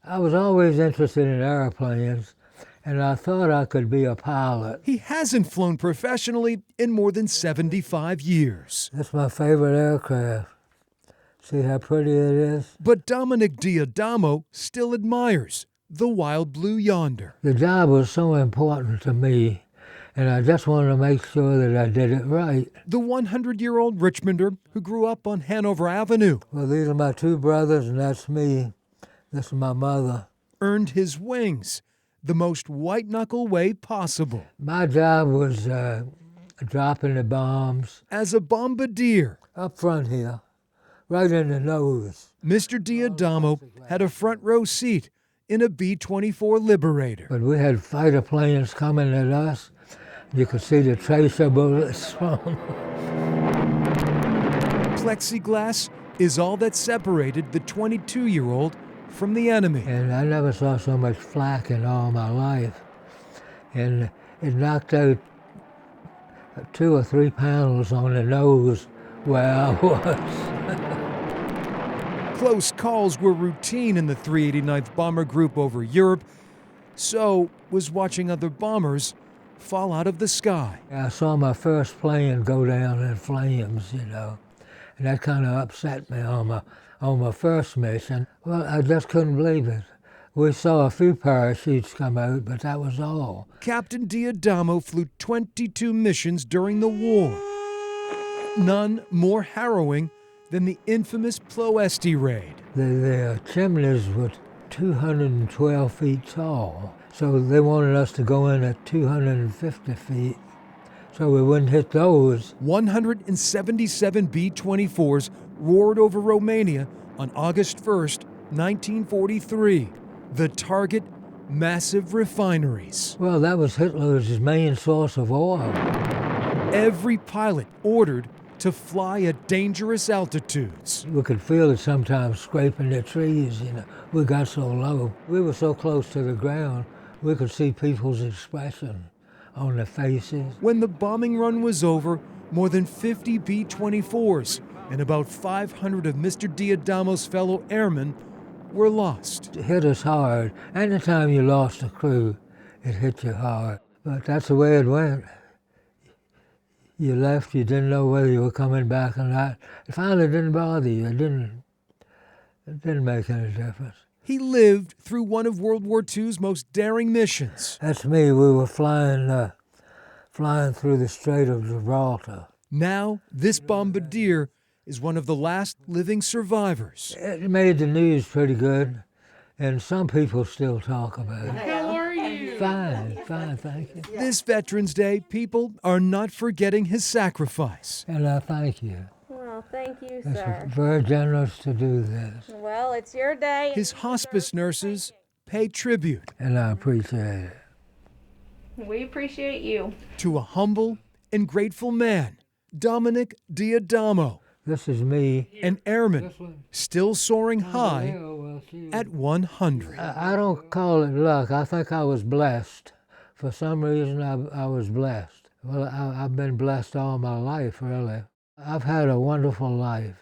I was always interested in airplanes, and I thought I could be a pilot. He hasn't flown professionally in more than 75 years. That's my favorite aircraft. See how pretty it is? But Domenick D'Adamo still admires the Wild Blue Yonder. The job was so important to me, and I just wanted to make sure that I did it right. The 100-year-old Richmonder who grew up on Hanover Avenue. Well, these are my two brothers, and that's me. This is my mother. Earned his wings the most white-knuckle way possible. My job was dropping the bombs. As a bombardier. Up front here, right in the nose. Mr. D'Adamo had a front row seat in a B-24 Liberator. But we had fighter planes coming at us. You could see the tracer bullets from them. Plexiglass is all that separated the 22-year-old from the enemy. And I never saw so much flak in all my life. And it knocked out 2 or 3 panels on the nose where I was. Close calls were routine in the 389th Bomber Group over Europe. So was watching other bombers fall out of the sky. I saw my first plane go down in flames, you know, and that kind of upset me on my first mission. Well, I just couldn't believe it. We saw a few parachutes come out, but that was all. Captain D'Adamo flew 22 missions during the war. None more harrowing than the infamous Ploesti raid. The chimneys were 212 feet tall, so they wanted us to go in at 250 feet, so we wouldn't hit those. 177 B-24s roared over Romania on August 1st, 1943. The target, massive refineries. Well, that was Hitler's main source of oil. Every pilot ordered to fly at dangerous altitudes. We could feel it sometimes scraping the trees, you know. We got so low. We were so close to the ground, we could see people's expression on their faces. When the bombing run was over, more than 50 B-24s and about 500 of Mr. D'Adamo's fellow airmen were lost. It hit us hard. Anytime you lost a crew, it hit you hard. But that's the way it went. You left, you didn't know whether you were coming back or not. It finally didn't bother you. It didn't make any difference. He lived through one of World War II's most daring missions. That's me. We were flying through the Strait of Gibraltar. Now, this Bombardier is one of the last living survivors. It made the news pretty good, and some people still talk about it. How are you? Fine, thank you. This Veterans Day, people are not forgetting his sacrifice. And I thank you. Well, thank you, It's sir. very generous to do this, Well, it's your day. His hospice nurses pay tribute and I appreciate it. We appreciate you. to a humble and grateful man, Domenick D'Adamo, This is me. an airman still soaring high I at 100. don't call it luck. I think I was blessed. For some reason, I was blessed. Well, I've been blessed all my life, really. I've had a wonderful life.